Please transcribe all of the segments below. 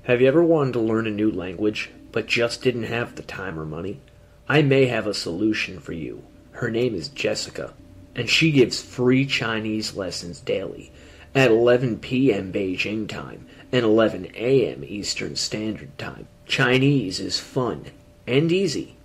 Have you ever wanted to learn a new language, but just didn't have the time or money? I may have a solution for you. Her name is Jessica, and she gives free Chinese lessons daily at 11 p.m. Beijing time and 11 a.m. Eastern Standard Time. Chinese is fun and easy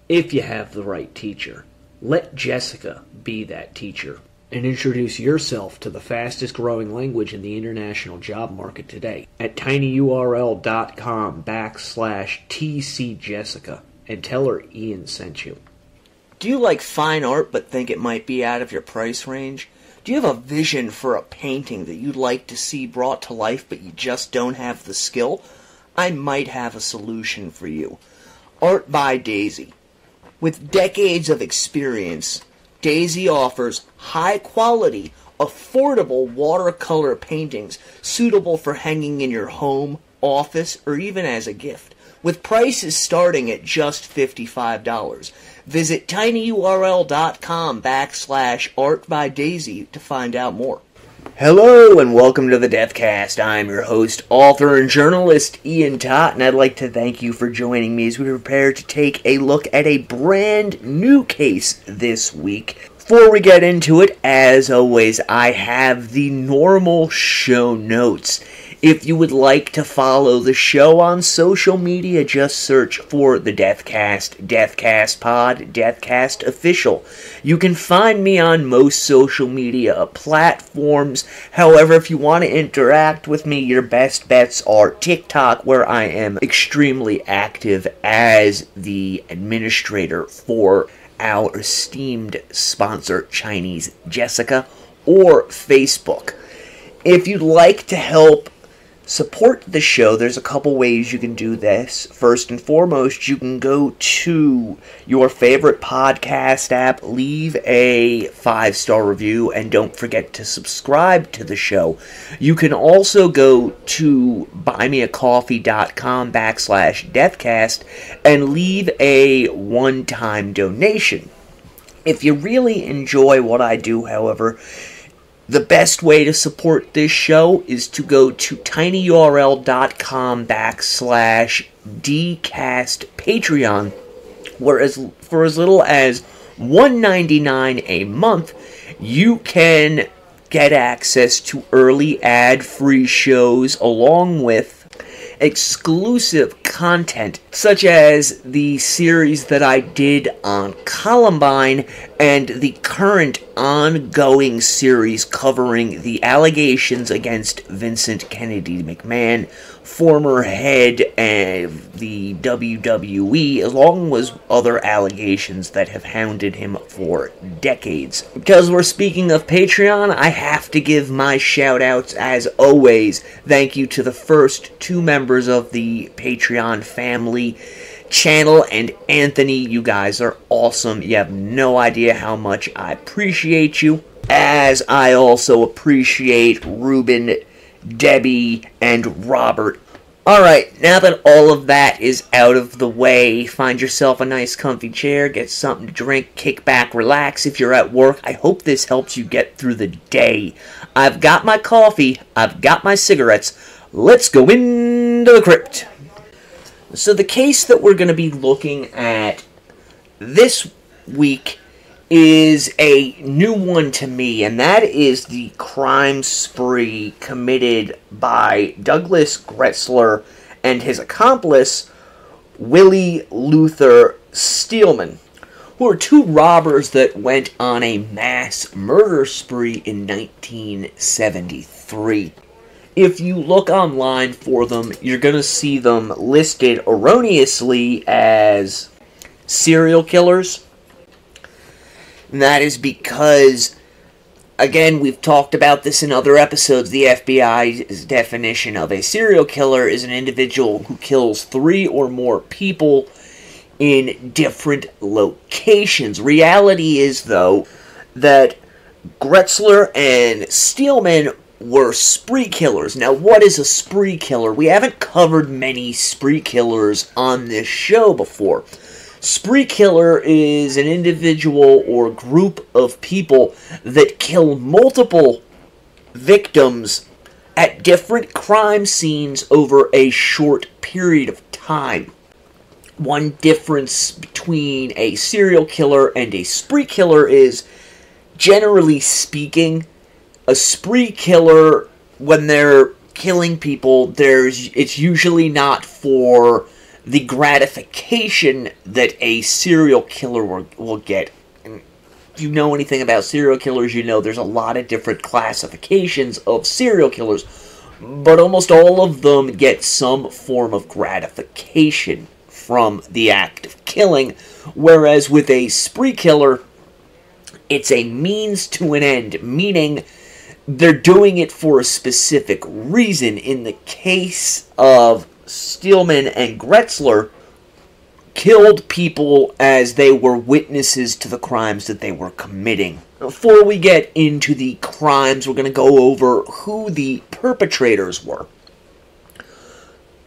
if you have the right teacher. Let Jessica be that teacher and introduce yourself to the fastest growing language in the international job market today at tinyurl.com/TCJessica and tell her Ian sent you. Do you like fine art but think it might be out of your price range? Do you have a vision for a painting that you'd like to see brought to life but you just don't have the skill? I might have a solution for you. Art by Daisy. With decades of experience, Daisy offers high-quality, affordable watercolor paintings suitable for hanging in your home, office, or even as a gift, with prices starting at just $55. Visit tinyurl.com/artbydaisy to find out more. Hello and welcome to the Deathcast. I'm your host, author, and journalist Ian Tott, and I'd like to thank you for joining me as we prepare to take a look at a brand new case this week. Before we get into it, as always, I have the normal show notes. If you would like to follow the show on social media, just search for the Deathcast, Deathcast Pod, Deathcast Official. You can find me on most social media platforms. However, if you want to interact with me, your best bets are TikTok, where I am extremely active as the administrator for our esteemed sponsor, Chinese Jessica, or Facebook. If you'd like to help support the show, there's a couple ways you can do this. First and foremost, you can go to your favorite podcast app, leave a 5-star review, and don't forget to subscribe to the show. You can also go to buymeacoffee.com/deathcast and leave a one-time donation. If you really enjoy what I do, however, the best way to support this show is to go to tinyurl.com/dcastpatreon, where for as little as $1.99 a month, you can get access to early ad-free shows along with exclusive content, such as the series that I did on Columbine and the current ongoing series covering the allegations against Vincent Kennedy McMahon, former head of the WWE, along with other allegations that have hounded him for decades. Because we're speaking of Patreon, I have to give my shout-outs as always. Thank you to the first 2 members of the Patreon family, Channel and Anthony. You guys are awesome. You have no idea how much I appreciate you, as I also appreciate Ruben, Debbie, and Robert. Alright, now that all of that is out of the way, find yourself a nice comfy chair, get something to drink, kick back, relax. If you're at work, I hope this helps you get through the day. I've got my coffee, I've got my cigarettes. Let's go into the crypt. So the case that we're going to be looking at this week is a new one to me, and that is the crime spree committed by Douglas Gretzler and his accomplice, Willie Luther Steelman, who are 2 robbers that went on a mass murder spree in 1973. If you look online for them, you're going to see them listed erroneously as serial killers. And that is because, again, we've talked about this in other episodes, the FBI's definition of a serial killer is an individual who kills 3 or more people in different locations. Reality is, though, that Gretzler and Steelman were spree killers. Now, what is a spree killer? We haven't covered many spree killers on this show before. Spree killer is an individual or group of people that kill multiple victims at different crime scenes over a short period of time. One difference between a serial killer and a spree killer is, generally speaking, a spree killer, when they're killing people, it's usually not for the gratification that a serial killer will get. And if you know anything about serial killers, you know there's a lot of different classifications of serial killers, but almost all of them get some form of gratification from the act of killing, whereas with a spree killer, it's a means to an end, meaning they're doing it for a specific reason. In the case of Steelman and Gretzler, killed people as they were witnesses to the crimes that they were committing. Before we get into the crimes, we're going to go over who the perpetrators were.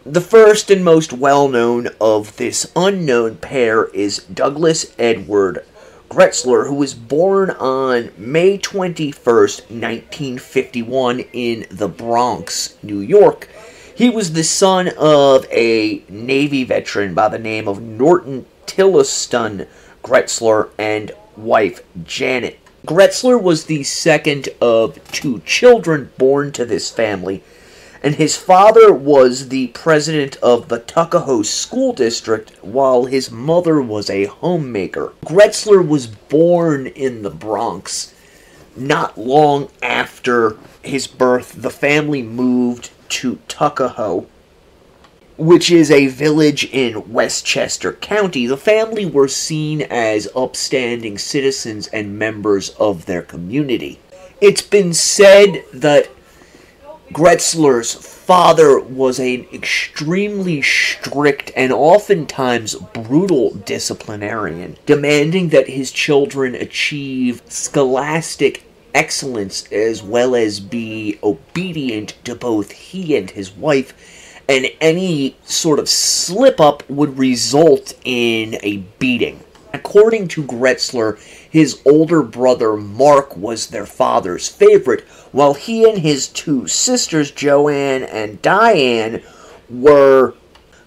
The first and most well-known of this unknown pair is Douglas Edward Gretzler, who was born on May 21st, 1951 in the Bronx, New York. He was the son of a Navy veteran by the name of Norton Tillotson Gretzler and wife Janet. Gretzler was the second of two children born to this family, and his father was the president of the Tuckahoe School District, while his mother was a homemaker. Gretzler was born in the Bronx. Not long after his birth, the family moved to Tuckahoe, which is a village in Westchester County. The family were seen as upstanding citizens and members of their community. It's been said that Gretzler's father was an extremely strict and oftentimes brutal disciplinarian, demanding that his children achieve scholastic excellence as well as be obedient to both he and his wife, and any sort of slip-up would result in a beating. According to Gretzler, his older brother Mark was their father's favorite, while he and his two sisters, Joanne and Diane, were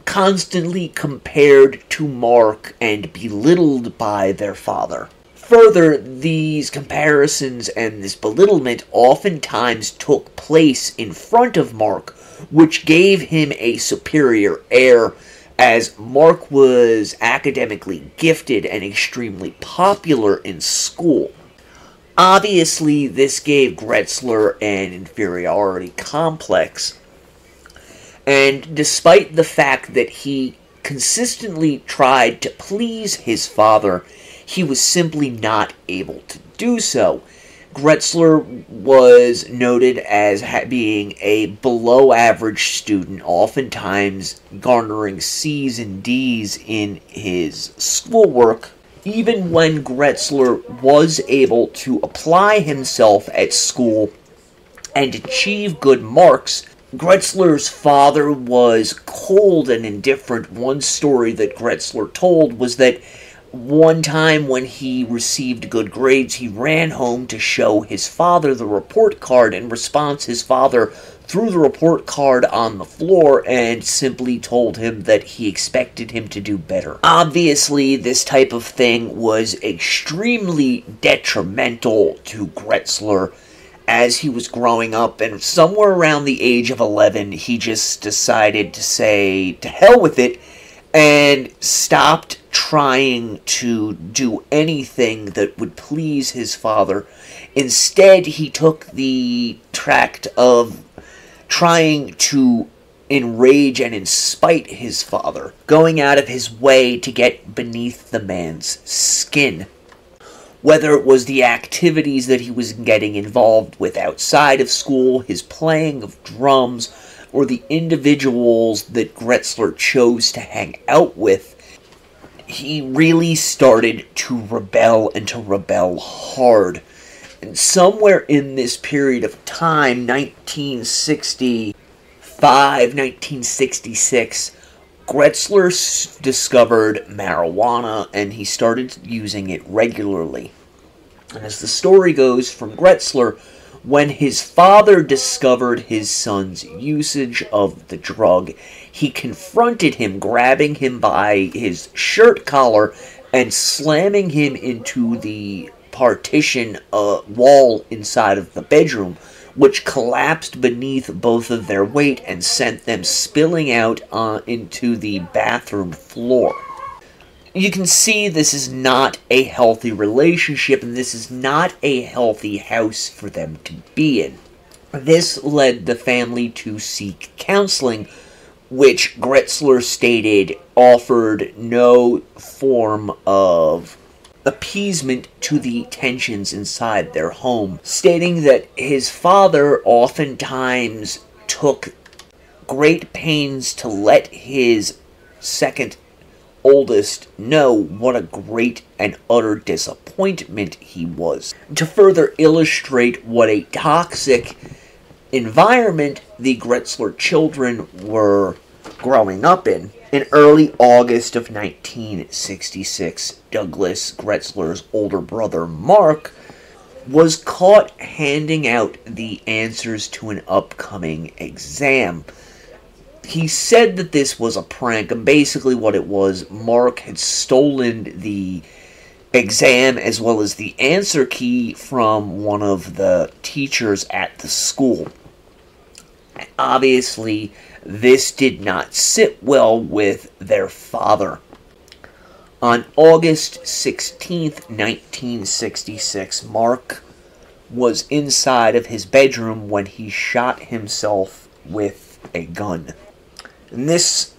constantly compared to Mark and belittled by their father. Further, these comparisons and this belittlement oftentimes took place in front of Mark, which gave him a superior air, as Mark was academically gifted and extremely popular in school. Obviously, this gave Gretzler an inferiority complex, and despite the fact that he consistently tried to please his father, he was simply not able to do so. Gretzler was noted as being a below-average student, oftentimes garnering C's and D's in his schoolwork. Even when Gretzler was able to apply himself at school and achieve good marks, Gretzler's father was cold and indifferent. One story that Gretzler told was that one time when he received good grades, he ran home to show his father the report card. In response, his father threw the report card on the floor and simply told him that he expected him to do better. Obviously, this type of thing was extremely detrimental to Gretzler as he was growing up, and somewhere around the age of 11, he just decided to say, to hell with it, and stopped trying to do anything that would please his father. Instead, he took the tract of trying to enrage and incite his father, going out of his way to get beneath the man's skin. Whether it was the activities that he was getting involved with outside of school, his playing of drums, or the individuals that Gretzler chose to hang out with, he really started to rebel, and to rebel hard. And somewhere in this period of time, 1965, 1966, Gretzler discovered marijuana, and he started using it regularly. And as the story goes from Gretzler, When his father discovered his son's usage of the drug, he confronted him, grabbing him by his shirt collar and slamming him into the partition wall inside of the bedroom, which collapsed beneath both of their weight and sent them spilling out into the bathroom floor. You can see this is not a healthy relationship, and this is not a healthy house for them to be in. This led the family to seek counseling, which Gretzler stated offered no form of appeasement to the tensions inside their home, stating that his father oftentimes took great pains to let his second oldest know what a great and utter disappointment he was. To further illustrate what a toxic environment the Gretzler children were growing up in early August of 1966, Douglas Gretzler's older brother Mark was caught handing out the answers to an upcoming exam. He said that this was a prank, and basically what it was, Mark had stolen the exam as well as the answer key from one of the teachers at the school. Obviously, this did not sit well with their father. On August 16th, 1966, Mark was inside of his bedroom when he shot himself with a gun. And this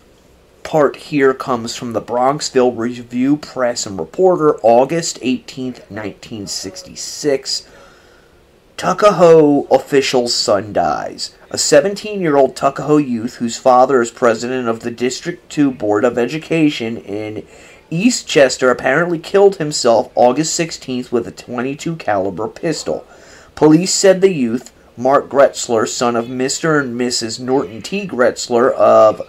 part here comes from the Bronxville Review Press and Reporter, August 18th, 1966. Tuckahoe official's son dies. A 17-year-old Tuckahoe youth whose father is president of the District 2 Board of Education in Eastchester apparently killed himself August 16th with a .22 caliber pistol. Police said the youth, Mark Gretzler, son of Mr. and Mrs. Norton T. Gretzler of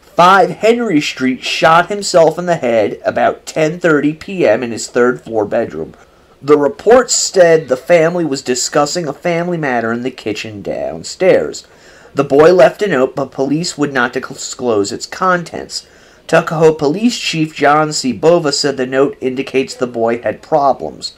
5 Henry Street, shot himself in the head about 10:30 p.m. in his third-floor bedroom. The report said the family was discussing a family matter in the kitchen downstairs. The boy left a note, but police would not disclose its contents. Tuckahoe Police Chief John C. Bova said the note indicates the boy had problems.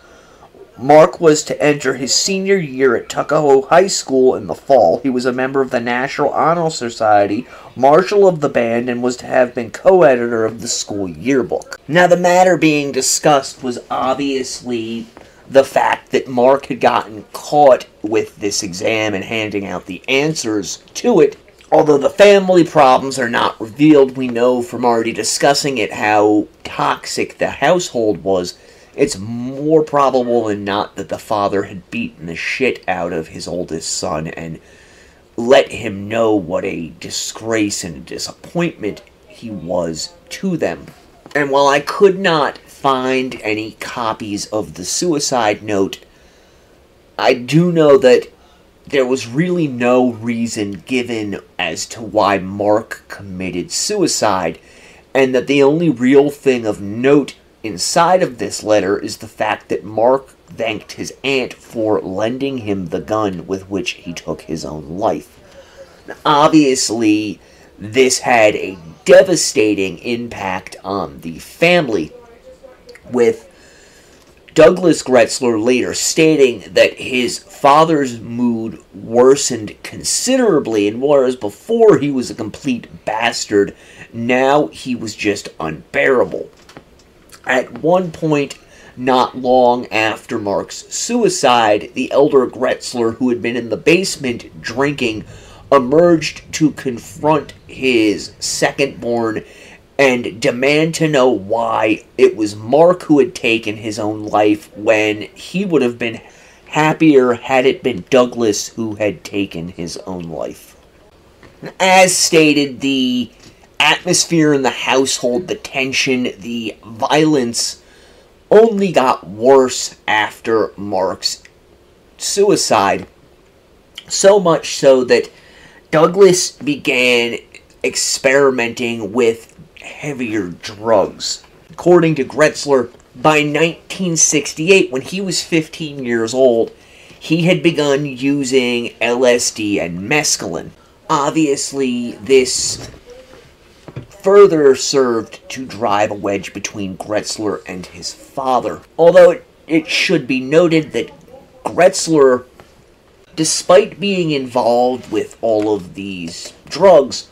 Mark was to enter his senior year at Tuckahoe High School in the fall. He was a member of the National Honor Society, marshal of the band, and was to have been co-editor of the school yearbook. Now, the matter being discussed was obviously the fact that Mark had gotten caught with this exam and handing out the answers to it. Although the family problems are not revealed, we know from already discussing it how toxic the household was. It's more probable than not that the father had beaten the shit out of his oldest son and let him know what a disgrace and a disappointment he was to them. And while I could not find any copies of the suicide note, I do know that there was really no reason given as to why Mark committed suicide, and that the only real thing of note inside of this letter is the fact that Mark thanked his aunt for lending him the gun with which he took his own life. Now, obviously, this had a devastating impact on the family, with Douglas Gretzler later stating that his father's mood worsened considerably, and whereas before he was a complete bastard, now he was just unbearable. At one point, not long after Mark's suicide, the elder Gretzler, who had been in the basement drinking, emerged to confront his second-born and demand to know why it was Mark who had taken his own life when he would have been happier had it been Douglas who had taken his own life. As stated, the atmosphere in the household, the tension, the violence only got worse after Mark's suicide. So much so that Douglas began experimenting with heavier drugs. According to Gretzler, by 1968, when he was 15 years old, he had begun using LSD and mescaline. Obviously, this further served to drive a wedge between Gretzler and his father. Although it should be noted that Gretzler, despite being involved with all of these drugs,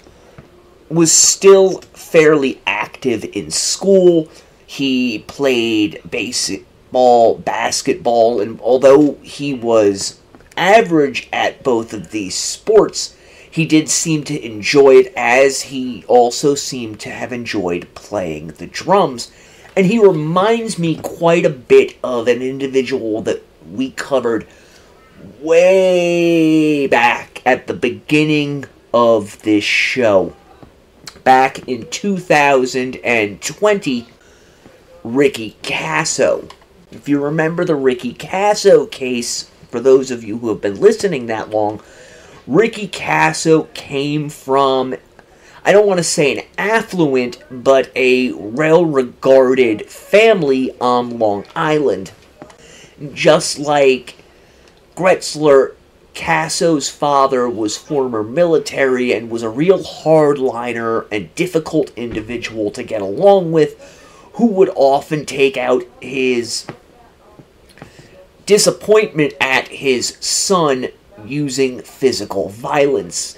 was still fairly active in school. He played baseball, basketball, and although he was average at both of these sports, he did seem to enjoy it, as he also seemed to have enjoyed playing the drums. And he reminds me quite a bit of an individual that we covered way back at the beginning of this show. Back in 2020, Ricky Casso. If you remember the Ricky Casso case, for those of you who have been listening that long, Ricky Casso came from, I don't want to say an affluent, but a well-regarded family on Long Island. Just like Gretzler, Casso's father was former military and was a real hardliner and difficult individual to get along with, who would often take out his disappointment at his son using physical violence.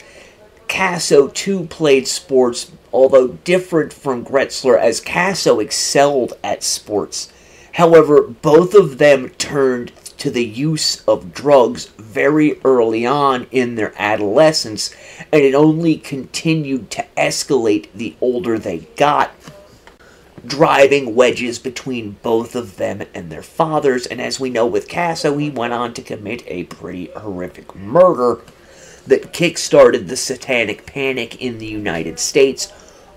Casso too played sports, although different from Gretzler, as Casso excelled at sports. However, both of them turned to the use of drugs very early on in their adolescence, and it only continued to escalate the older they got, driving wedges between both of them and their fathers. And as we know with Casso, he went on to commit a pretty horrific murder that kick-started the satanic panic in the United States.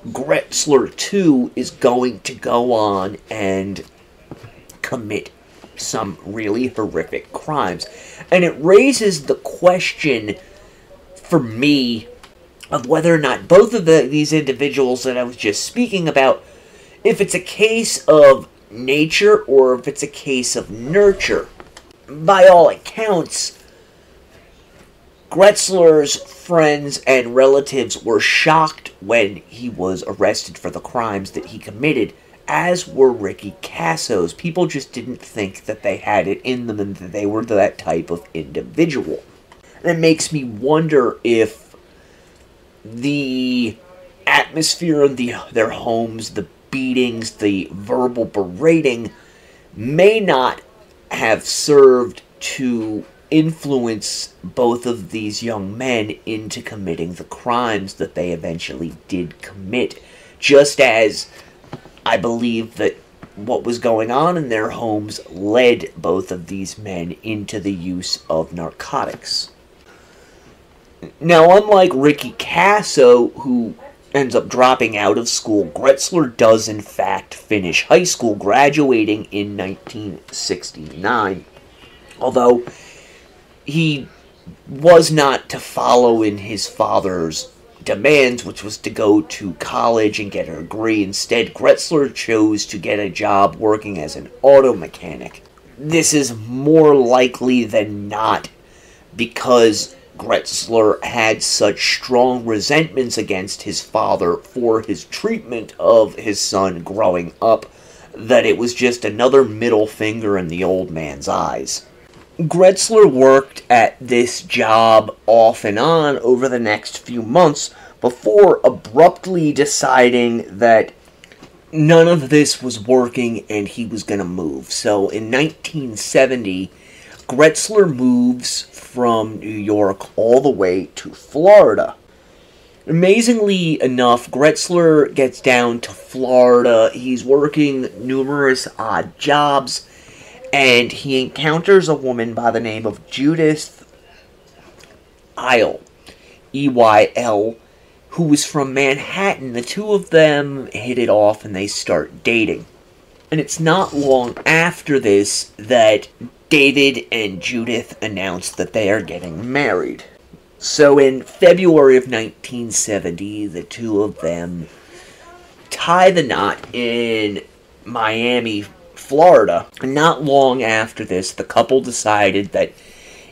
Gretzler, too, is going to go on and commit some really horrific crimes. And it raises the question, for me, of whether or not both of these individuals that I was just speaking about, if it's a case of nature or if it's a case of nurture. By all accounts, Gretzler's friends and relatives were shocked when he was arrested for the crimes that he committed, as were Ricky Casso's. People just didn't think that they had it in them and that they were that type of individual. And it makes me wonder if the atmosphere of their homes, the beatings, the verbal berating, may not have served to influence both of these young men into committing the crimes that they eventually did commit. Just as I believe that what was going on in their homes led both of these men into the use of narcotics. Now, unlike Ricky Casso, who ends up dropping out of school, Gretzler does in fact finish high school, graduating in 1969. Although he was not to follow in his father's demands, which was to go to college and get a degree. Instead, Gretzler chose to get a job working as an auto mechanic. This is more likely than not because Gretzler had such strong resentments against his father for his treatment of his son growing up that it was just another middle finger in the old man's eyes. Gretzler worked at this job off and on over the next few months before abruptly deciding that none of this was working and he was going to move. So in 1970, Gretzler moves from New York all the way to Florida. Amazingly enough, Gretzler gets down to Florida. He's working numerous odd jobs, and he encounters a woman by the name of Judith Eyl, E-Y-L, who was from Manhattan. The two of them hit it off and they start dating. And it's not long after this that David and Judith announced that they are getting married. So in February of 1970, the two of them tie the knot in Miami, Florida. And not long after this, the couple decided that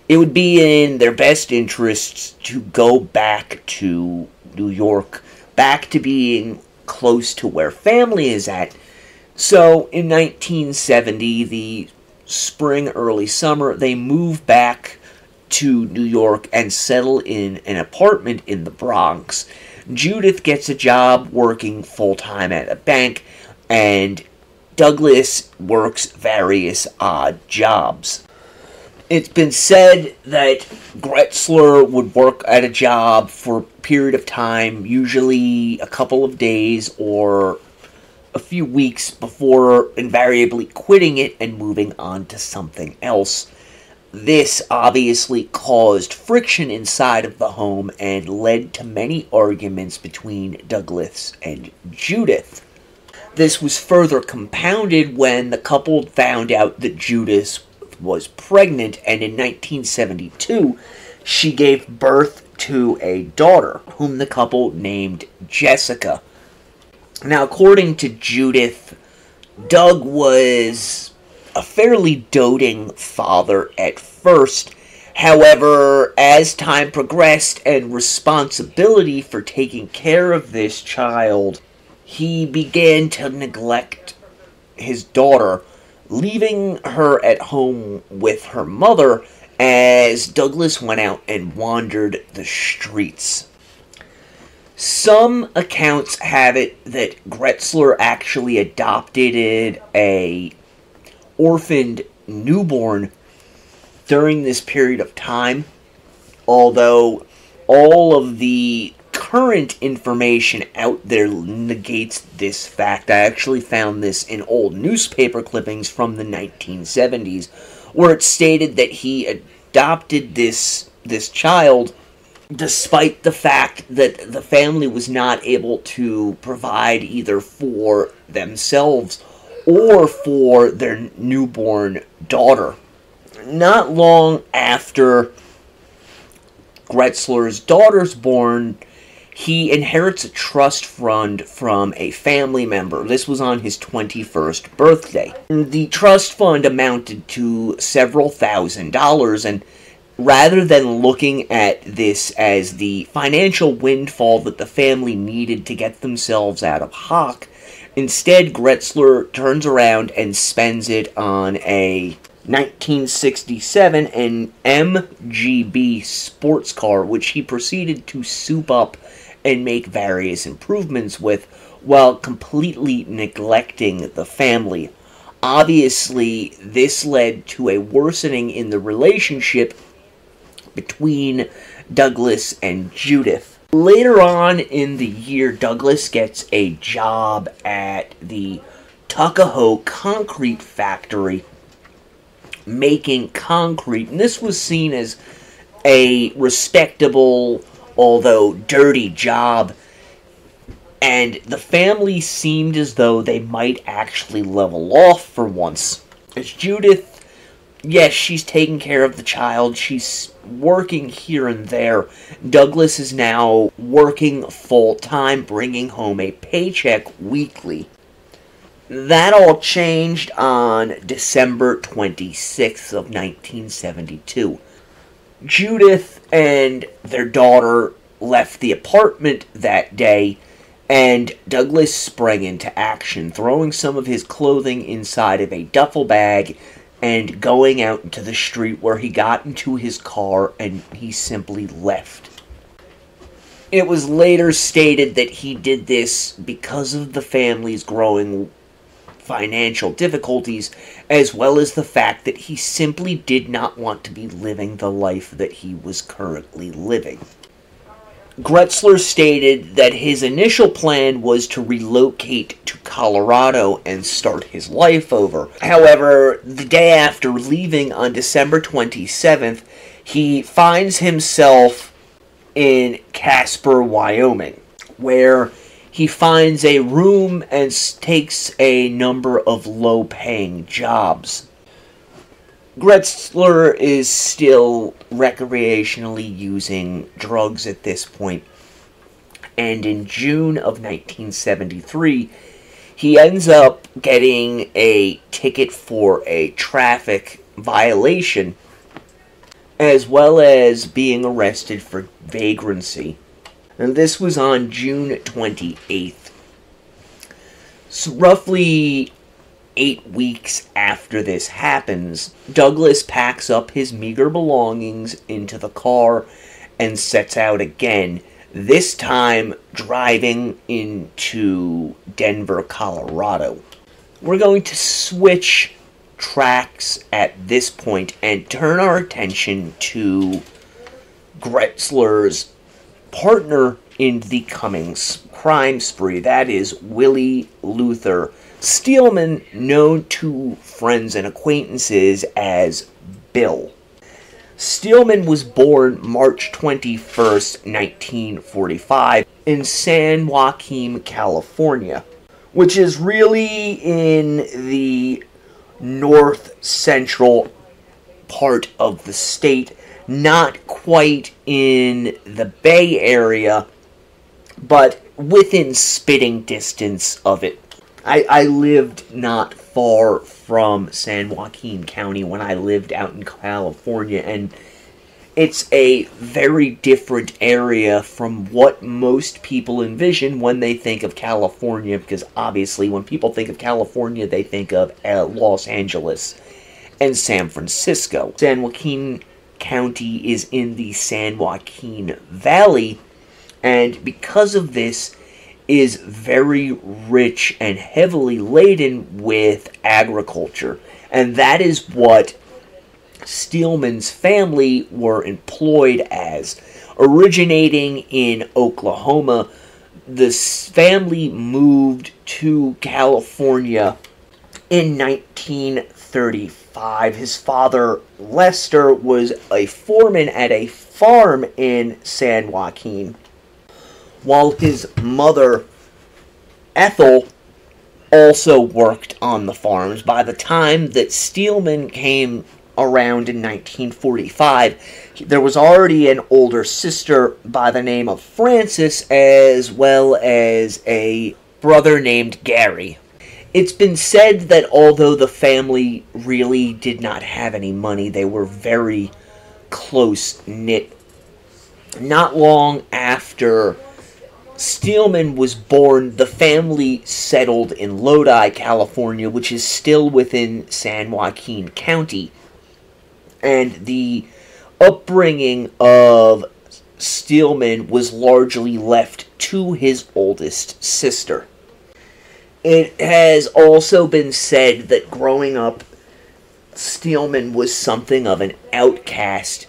it would be in their best interests to go back to New York, back to being close to where family is at. So in 1970, the spring, early summer, they move back to New York and settle in an apartment in the Bronx. Judith gets a job working full-time at a bank, and Douglas works various odd jobs. It's been said that Gretzler would work at a job for a period of time, usually a couple of days or a few weeks, before invariably quitting it and moving on to something else. This obviously caused friction inside of the home and led to many arguments between Douglas and Judith. This was further compounded when the couple found out that Judith was pregnant, and in 1972 she gave birth to a daughter, whom the couple named Jessica. Now, according to Judith, Doug was a fairly doting father at first. However, as time progressed and responsibility for taking care of this child, he began to neglect his daughter, leaving her at home with her mother as Douglas went out and wandered the streets. Some accounts have it that Gretzler actually adopted a orphaned newborn during this period of time, although all of the current information out there negates this fact. I actually found this in old newspaper clippings from the 1970s, where it stated that he adopted this child despite the fact that the family was not able to provide either for themselves or for their newborn daughter. Not long after Gretzler's daughter's born, he inherits a trust fund from a family member. This was on his 21st birthday. The trust fund amounted to several $1,000s, and rather than looking at this as the financial windfall that the family needed to get themselves out of hock, instead Gretzler turns around and spends it on a 1967 MGB sports car, which he proceeded to soup up and make various improvements with, while completely neglecting the family. Obviously, this led to a worsening in the relationship between Douglas and Judith. Later on in the year, Douglas gets a job at the Tuckahoe Concrete Factory, making concrete, and this was seen as a respectable, although dirty, job, and the family seemed as though they might actually level off for once. As Judith, yes, she's taking care of the child, she's working here and there. Douglas is now working full-time, bringing home a paycheck weekly. That all changed on December 26th of 1972. Judith and their daughter left the apartment that day, and Douglas sprang into action, throwing some of his clothing inside of a duffel bag and going out into the street, where he got into his car and he simply left. It was later stated that he did this because of the family's growing financial difficulties, as well as the fact that he simply did not want to be living the life that he was currently living. Gretzler stated that his initial plan was to relocate to Colorado and start his life over. However, the day after leaving on December 27th, he finds himself in Casper, Wyoming, where he finds a room and takes a number of low-paying jobs. Gretzler is still recreationally using drugs at this point, and in June of 1973, he ends up getting a ticket for a traffic violation as well as being arrested for vagrancy. And this was on June 28th. So roughly 8 weeks after this happens, Douglas packs up his meager belongings into the car and sets out again, this time driving into Denver, Colorado. We're going to switch tracks at this point and turn our attention to Gretzler's partner in the coming crime spree, that is Willie Luther Steelman, known to friends and acquaintances as Bill. Steelman was born March 21st, 1945, in San Joaquin, California, which is really in the north-central part of the state, not quite in the Bay Area, but within spitting distance of it. I lived not far from San Joaquin County when I lived out in California, and it's a very different area from what most people envision when they think of California, because obviously when people think of California, they think of Los Angeles and San Francisco. San Joaquin County is in the San Joaquin Valley, and because of this, is very rich and heavily laden with agriculture. And that is what Steelman's family were employed as. Originating in Oklahoma, the family moved to California in 1935. His father, Lester, was a foreman at a farm in San Joaquin, while his mother, Ethel, also worked on the farms. By the time that Steelman came around in 1945, there was already an older sister by the name of Frances, as well as a brother named Gary. It's been said that although the family really did not have any money, they were very close-knit. Not long after Steelman was born, the family settled in Lodi, California, which is still within San Joaquin County. And the upbringing of Steelman was largely left to his oldest sister. It has also been said that growing up, Steelman was something of an outcast,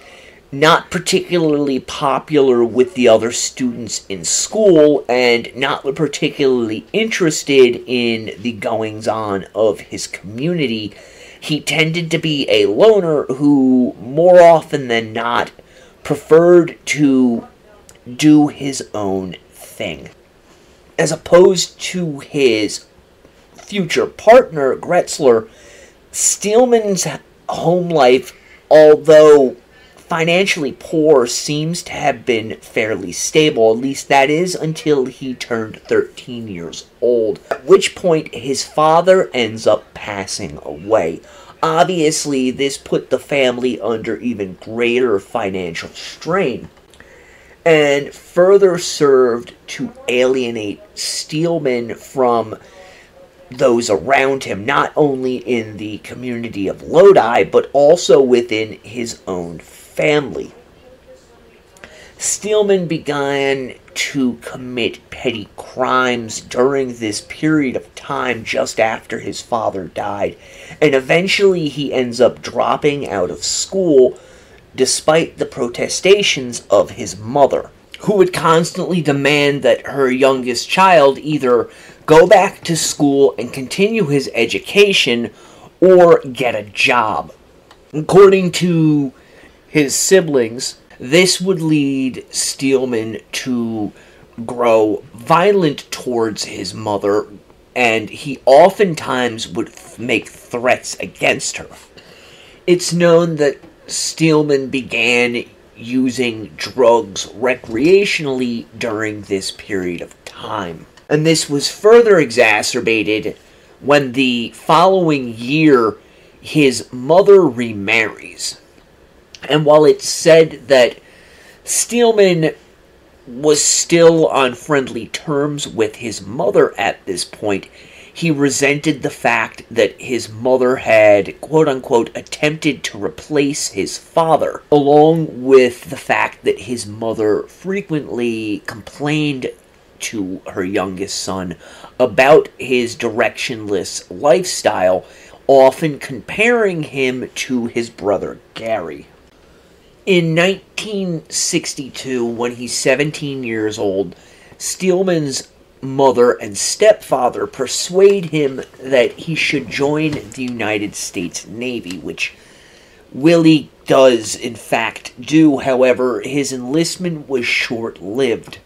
not particularly popular with the other students in school, and not particularly interested in the goings-on of his community. He tended to be a loner who, more often than not, preferred to do his own thing. As opposed to his future partner, Gretzler, Steelman's home life, although financially poor, seems to have been fairly stable. At least that is until he turned 13 years old, at which point his father ends up passing away. Obviously, this put the family under even greater financial strain, and further served to alienate Steelman from those around him, not only in the community of Lodi, but also within his own family. Steelman began to commit petty crimes during this period of time just after his father died, and eventually he ends up dropping out of school despite the protestations of his mother, who would constantly demand that her youngest child either go back to school and continue his education or get a job. According to his siblings, this would lead Steelman to grow violent towards his mother, and he oftentimes would make threats against her. It's known that Steelman began using drugs recreationally during this period of time. And this was further exacerbated when the following year his mother remarries. And while it's said that Steelman was still on friendly terms with his mother at this point, he resented the fact that his mother had, quote-unquote, attempted to replace his father, along with the fact that his mother frequently complained to her youngest son about his directionless lifestyle, often comparing him to his brother Gary. In 1962, when he's 17 years old, Steelman's mother and stepfather persuade him that he should join the United States Navy, which Willie does in fact do. However, his enlistment was short-lived,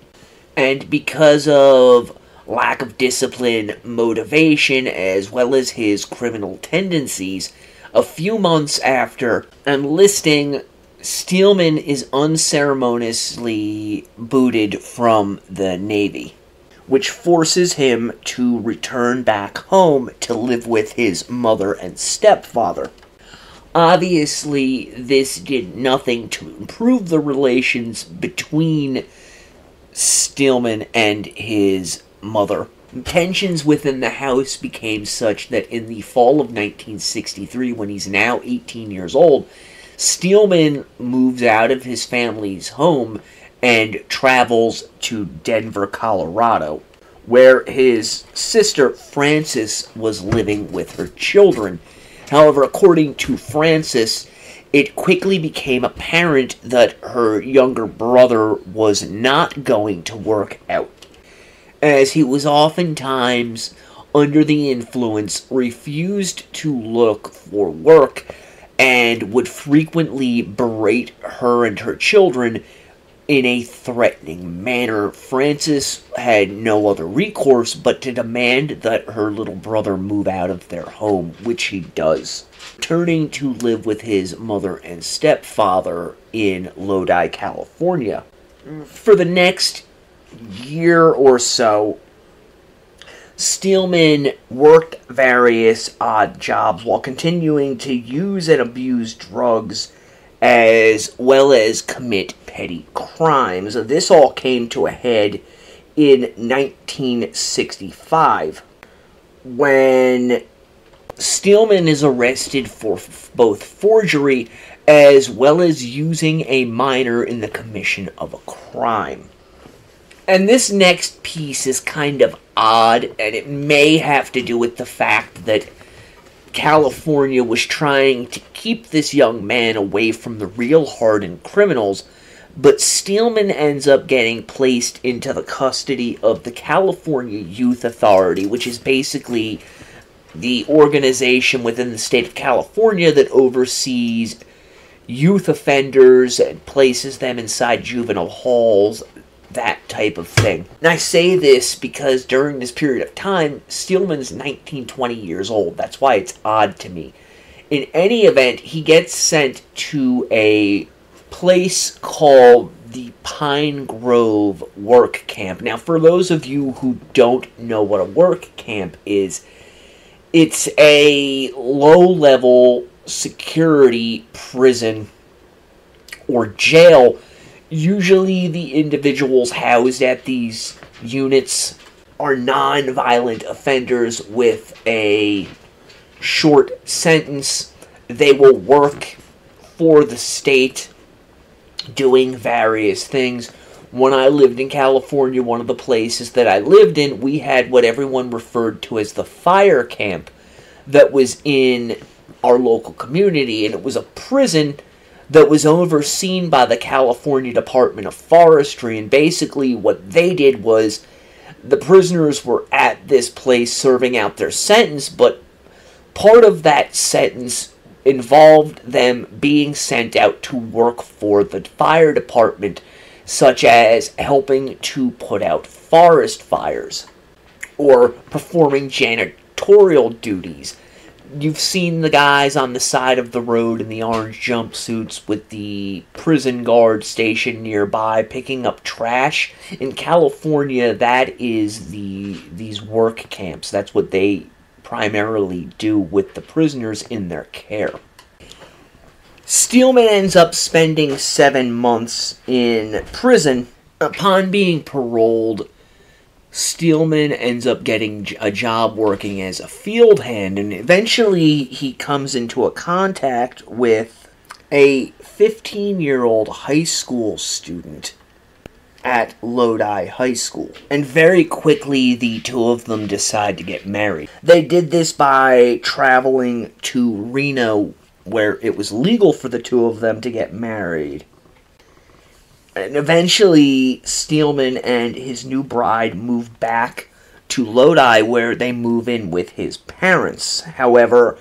and because of lack of discipline, motivation, as well as his criminal tendencies, a few months after enlisting, Steelman is unceremoniously booted from the Navy, which forces him to return back home to live with his mother and stepfather. Obviously, this did nothing to improve the relations between Steelman and his mother. Tensions within the house became such that in the fall of 1963, when he's now 18 years old, Steelman moves out of his family's home and travels to Denver, Colorado, where his sister Frances was living with her children. However, according to Frances, it quickly became apparent that her younger brother was not going to work out, as he was oftentimes under the influence, refused to look for work, and would frequently berate her and her children in a threatening manner. Frances had no other recourse but to demand that her little brother move out of their home, which he does, turning to live with his mother and stepfather in Lodi, California. For the next year or so, Steelman worked various odd jobs while continuing to use and abuse drugs, as well as commit petty crimes. This all came to a head in 1965, when Steelman is arrested for both forgery as well as using a minor in the commission of a crime. And this next piece is kind of odd, and it may have to do with the fact that California was trying to keep this young man away from the real hardened criminals, but Steelman ends up getting placed into the custody of the California Youth Authority, which is basically the organization within the state of California that oversees youth offenders and places them inside juvenile halls, that type of thing. And I say this because during this period of time, Steelman's 19, 20 years old. That's why it's odd to me. In any event, he gets sent to a place called the Pine Grove Work Camp. Now, for those of you who don't know what a work camp is, it's a low-level security prison or jail. Usually the individuals housed at these units are non-violent offenders with a short sentence. They will work for the state doing various things. When I lived in California, one of the places that I lived in, we had what everyone referred to as the fire camp that was in our local community, and it was a prison that was overseen by the California Department of Forestry. And basically what they did was the prisoners were at this place serving out their sentence, but part of that sentence involved them being sent out to work for the fire department, such as helping to put out forest fires or performing janitorial duties. You've seen the guys on the side of the road in the orange jumpsuits with the prison guard stationed nearby picking up trash. In California, that is these work camps. That's what they primarily do with the prisoners in their care. Steelman ends up spending 7 months in prison. Upon being paroled, Steelman ends up getting a job working as a field hand, and eventually he comes into a contact with a 15-year-old high school student at Lodi High School. And very quickly, the two of them decide to get married. They did this by traveling to Reno, where it was legal for the two of them to get married. And eventually, Steelman and his new bride move back to Lodi, where they move in with his parents. However,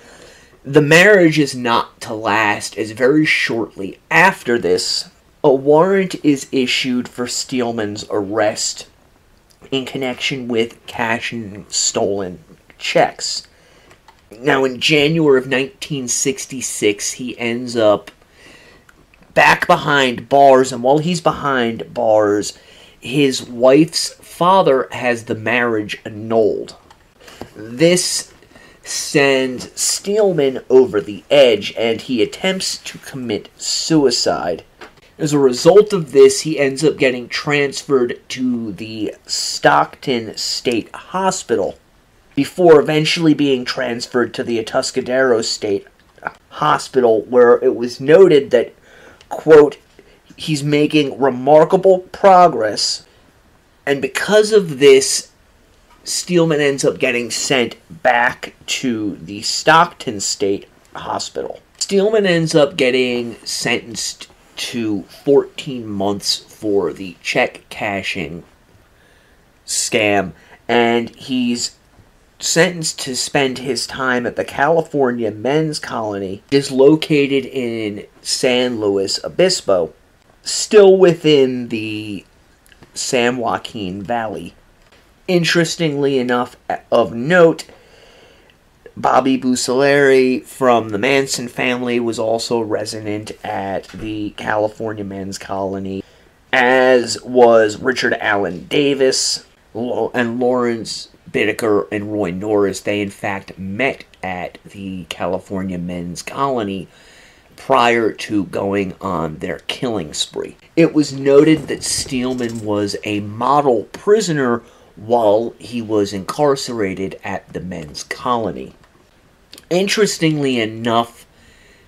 the marriage is not to last, as very shortly after this, a warrant is issued for Steelman's arrest in connection with cashing stolen checks. Now, in January of 1966, he ends up back behind bars, and while he's behind bars, his wife's father has the marriage annulled. This sends Steelman over the edge, and he attempts to commit suicide. As a result of this, he ends up getting transferred to the Stockton State Hospital, before eventually being transferred to the Atascadero State Hospital, where it was noted that, quote, he's making remarkable progress, and because of this, Steelman ends up getting sent back to the Stockton State Hospital. Steelman ends up getting sentenced to 14 months for the check cashing scam, and he's sentenced to spend his time at the California Men's Colony, which is located in San Luis Obispo, still within the San Joaquin Valley. Interestingly enough, of note, Bobby Bucellari from the Manson family was also resident at the California Men's Colony, as was Richard Allen Davis and Lawrence Bittaker and Roy Norris. They in fact met at the California Men's Colony prior to going on their killing spree. It was noted that Steelman was a model prisoner while he was incarcerated at the Men's Colony. Interestingly enough,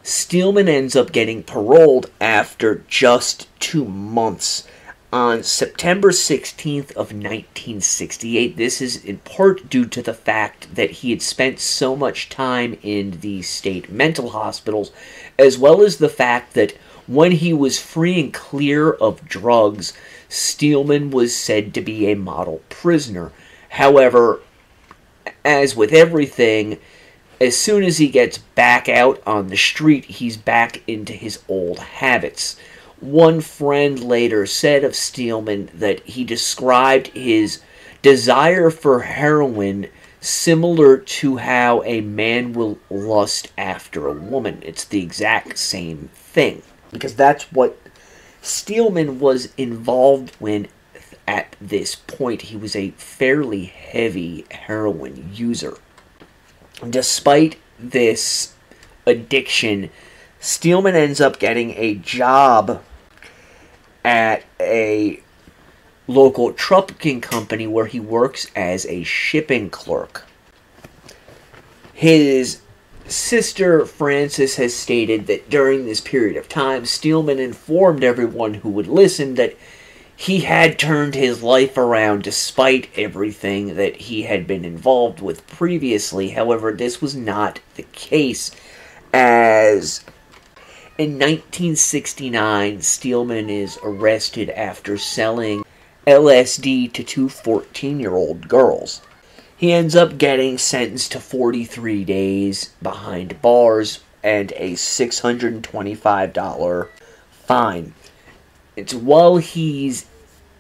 Steelman ends up getting paroled after just 2 months. On September 16th of 1968, this is in part due to the fact that he had spent so much time in the state mental hospitals, as well as the fact that when he was free and clear of drugs, Steelman was said to be a model prisoner. However, as with everything, as soon as he gets back out on the street, he's back into his old habits. One friend later said of Steelman that he described his desire for heroin similar to how a man will lust after a woman. It's the exact same thing, because that's what Steelman was involved in at this point. He was a fairly heavy heroin user. Despite this addiction, Steelman ends up getting a job at a local trucking company where he works as a shipping clerk. His sister Frances has stated that during this period of time, Steelman informed everyone who would listen that he had turned his life around despite everything that he had been involved with previously. However, this was not the case, as in 1969, Steelman is arrested after selling LSD to two 14-year-old girls. He ends up getting sentenced to 43 days behind bars and a $625 fine. It's while he's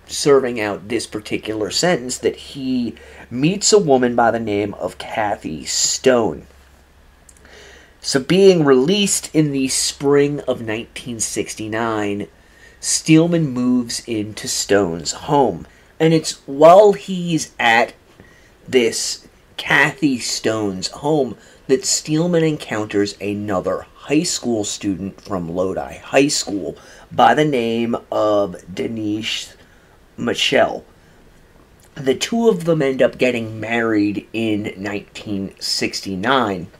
serving out this particular sentence that he meets a woman by the name of Kathy Stone. So being released in the spring of 1969, Steelman moves into Stone's home. And it's while he's at this Kathy Stone's home that Steelman encounters another high school student from Lodi High School by the name of Denise Michelle. The two of them end up getting married in 1969.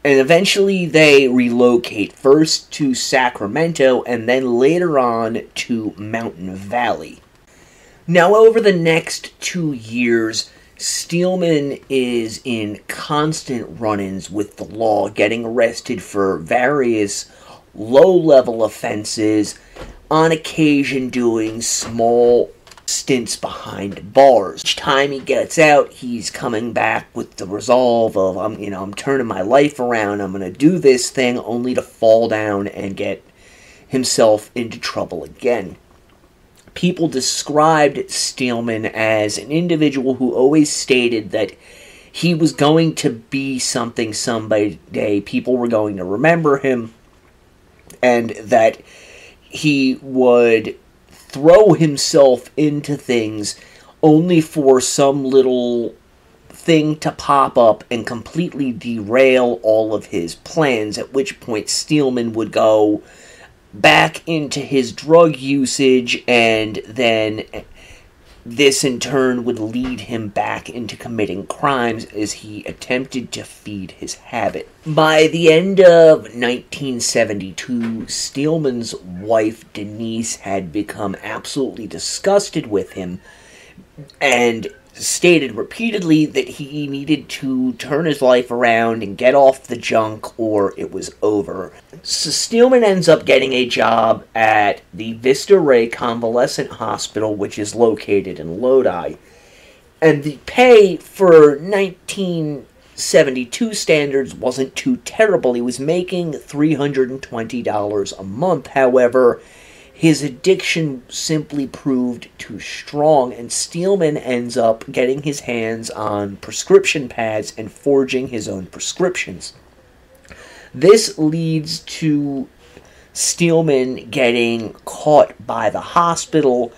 And eventually they relocate first to Sacramento and then later on to Mountain Valley. Now, over the next 2 years, Steelman is in constant run-ins with the law, getting arrested for various low-level offenses, on occasion doing small stints behind bars. Each time he gets out, he's coming back with the resolve of, I'm turning my life around, I'm going to do this thing, only to fall down and get himself into trouble again. People described Steelman as an individual who always stated that he was going to be something someday, people were going to remember him, and that he would throw himself into things only for some little thing to pop up and completely derail all of his plans, at which point Steelman would go back into his drug usage, and then this in turn would lead him back into committing crimes as he attempted to feed his habit. By the end of 1972, Steelman's wife Denise had become absolutely disgusted with him and stated repeatedly that he needed to turn his life around and get off the junk or it was over. So Steelman ends up getting a job at the Vista Ray Convalescent Hospital, which is located in Lodi. And the pay for 1972 standards wasn't too terrible. He was making $320 a month. However, his addiction simply proved too strong, and Steelman ends up getting his hands on prescription pads and forging his own prescriptions. This leads to Steelman getting caught by the hospital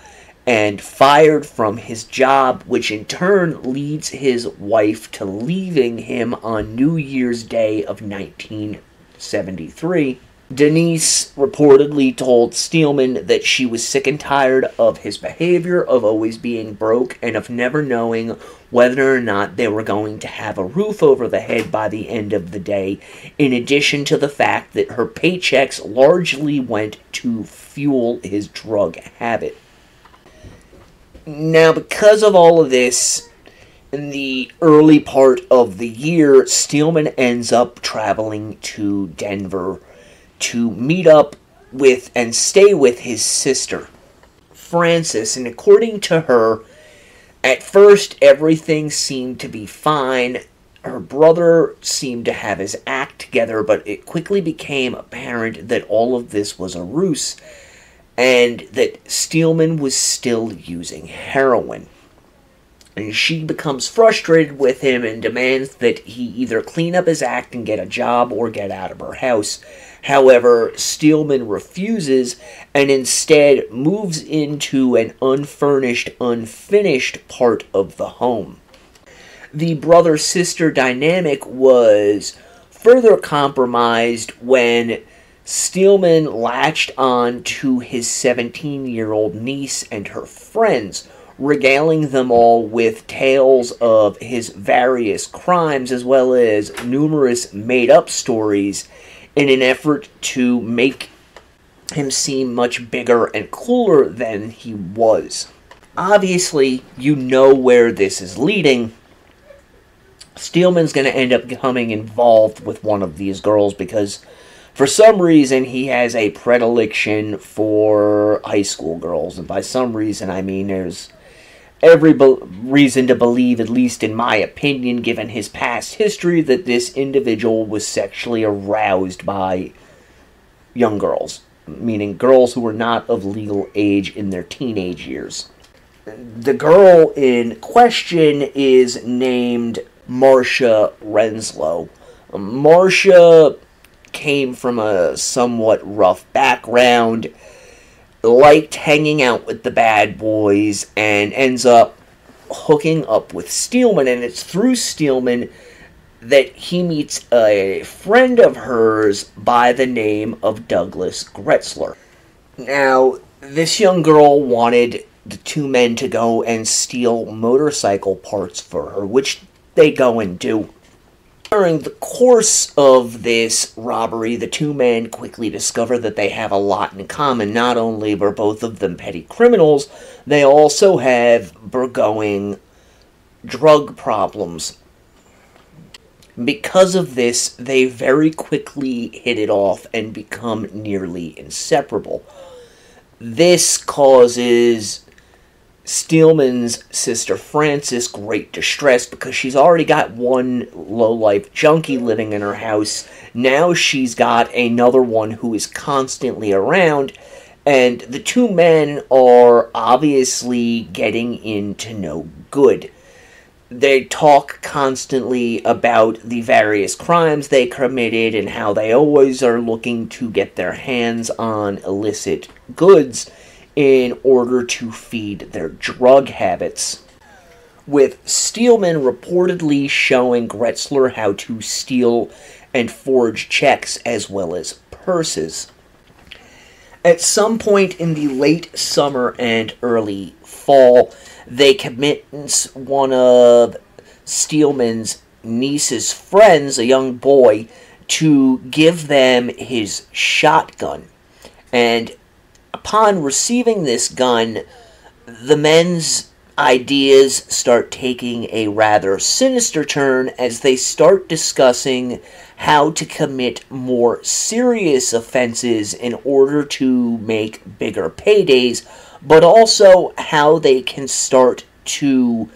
and fired from his job, which in turn leads his wife to leaving him on New Year's Day of 1973. Denise reportedly told Steelman that she was sick and tired of his behavior, of always being broke, and of never knowing whether or not they were going to have a roof over the head by the end of the day, in addition to the fact that her paychecks largely went to fuel his drug habit. Now, because of all of this, in the early part of the year, Steelman ends up traveling to Denver to meet up with and stay with his sister, Frances, and according to her, at first everything seemed to be fine. Her brother seemed to have his act together, but it quickly became apparent that all of this was a ruse, and that Steelman was still using heroin. And she becomes frustrated with him and demands that he either clean up his act and get a job or get out of her house. However, Steelman refuses and instead moves into an unfurnished, unfinished part of the home. The brother-sister dynamic was further compromised when Steelman latched on to his 17-year-old niece and her friends, regaling them all with tales of his various crimes as well as numerous made-up stories in an effort to make him seem much bigger and cooler than he was. Obviously, you know where this is leading. Steelman's going to end up becoming involved with one of these girls because for some reason he has a predilection for high school girls. And by some reason, I mean there's every reason to believe, at least in my opinion, given his past history, that this individual was sexually aroused by young girls, meaning girls who were not of legal age in their teenage years. The girl in question is named Marcia Renslow. Marcia came from a somewhat rough background, liked hanging out with the bad boys, and ends up hooking up with Steelman, and it's through Steelman that he meets a friend of hers by the name of Douglas Gretzler. Now, this young girl wanted the two men to go and steal motorcycle parts for her, which they go and do. During the course of this robbery, the two men quickly discover that they have a lot in common. Not only were both of them petty criminals, they also have burgeoning drug problems. Because of this, they very quickly hit it off and become nearly inseparable. This causes Steelman's sister Frances great distress because she's already got one low-life junkie living in her house. Now she's got another one who is constantly around, and the two men are obviously getting into no good. They talk constantly about the various crimes they committed and how they always are looking to get their hands on illicit goods in order to feed their drug habits, with Steelman reportedly showing Gretzler how to steal and forge checks as well as purses. At some point in the late summer and early fall, they convince one of Steelman's niece's friends, a young boy, to give them his shotgun. And upon receiving this gun, the men's ideas start taking a rather sinister turn as they start discussing how to commit more serious offenses in order to make bigger paydays, but also how they can start to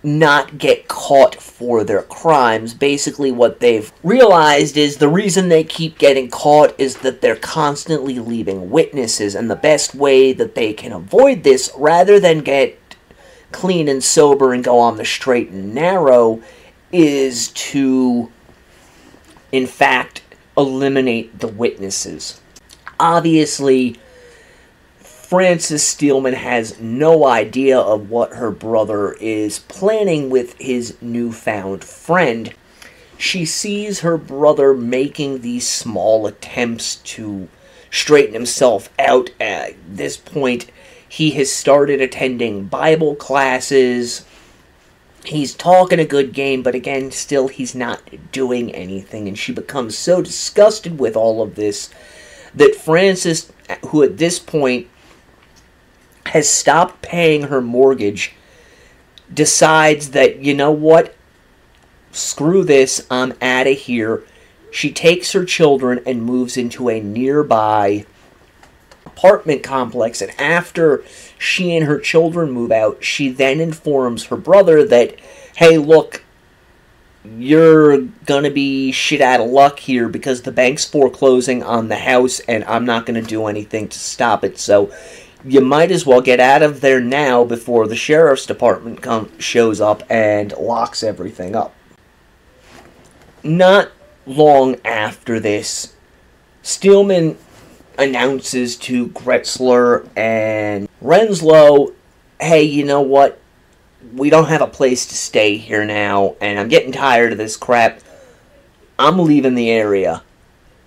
not get caught for their crimes. Basically, what they've realized is the reason they keep getting caught is that they're constantly leaving witnesses, and the best way that they can avoid this, rather than get clean and sober and go on the straight and narrow, is to, in fact, eliminate the witnesses. Obviously, Frances Steelman has no idea of what her brother is planning with his newfound friend. She sees her brother making these small attempts to straighten himself out. At this point, he has started attending Bible classes. He's talking a good game, but again, still he's not doing anything, and she becomes so disgusted with all of this that Frances, who at this point has stopped paying her mortgage, decides that, you know what, screw this, I'm out of here. She takes her children and moves into a nearby apartment complex, and after she and her children move out, she then informs her brother that, hey, look, you're gonna be shit out of luck here because the bank's foreclosing on the house and I'm not gonna do anything to stop it, so you might as well get out of there now before the sheriff's department shows up and locks everything up. Not long after this, Steelman announces to Gretzler and Renslow, hey, you know what? We don't have a place to stay here now, and I'm getting tired of this crap. I'm leaving the area.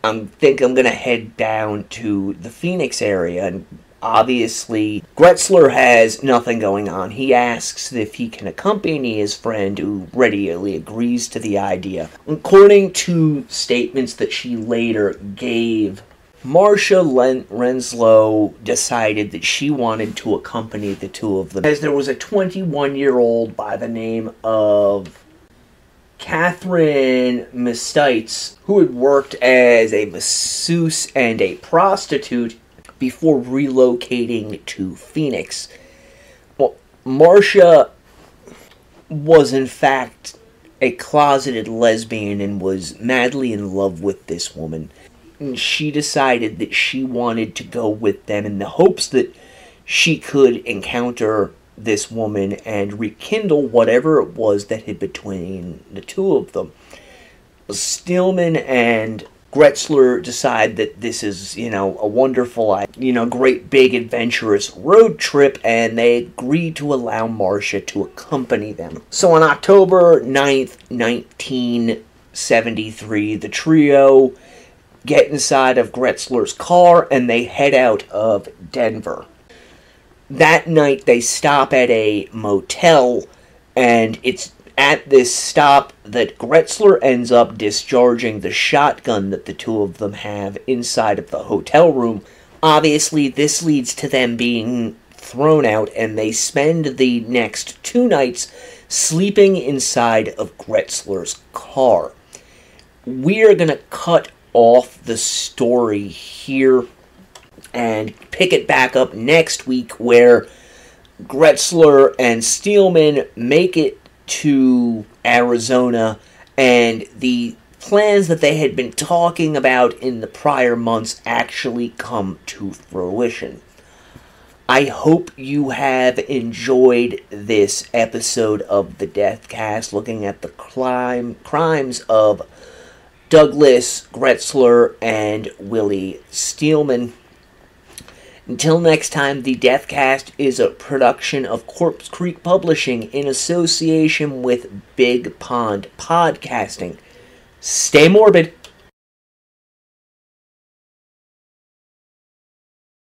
I think I'm going to head down to the Phoenix area, and obviously, Gretzler has nothing going on. He asks if he can accompany his friend, who readily agrees to the idea. According to statements that she later gave, Marcia Renslow decided that she wanted to accompany the two of them, as there was a 21-year-old by the name of Catherine Mistites, who had worked as a masseuse and a prostitute before relocating to Phoenix. Well, Marcia was in fact a closeted lesbian and was madly in love with this woman. And she decided that she wanted to go with them in the hopes that she could encounter this woman and rekindle whatever it was that had between the two of them. Steelman and Gretzler decide that this is, a wonderful, great big adventurous road trip, and they agree to allow Marcia to accompany them. So on October 9th, 1973, the trio get inside of Gretzler's car and they head out of Denver. That night they stop at a motel, and it's at this stop that Gretzler ends up discharging the shotgun that the two of them have inside of the hotel room. Obviously, this leads to them being thrown out, and they spend the next 2 nights sleeping inside of Gretzler's car. We're going to cut off the story here and pick it back up next week, where Gretzler and Steelman make it to Arizona, and the plans that they had been talking about in the prior months actually come to fruition. I hope you have enjoyed this episode of the Deathcast, looking at the crimes of Douglas Gretzler and Willie Steelman. Until next time, the Deathcast is a production of Corpse Creek Publishing in association with Big Pond Podcasting. Stay morbid.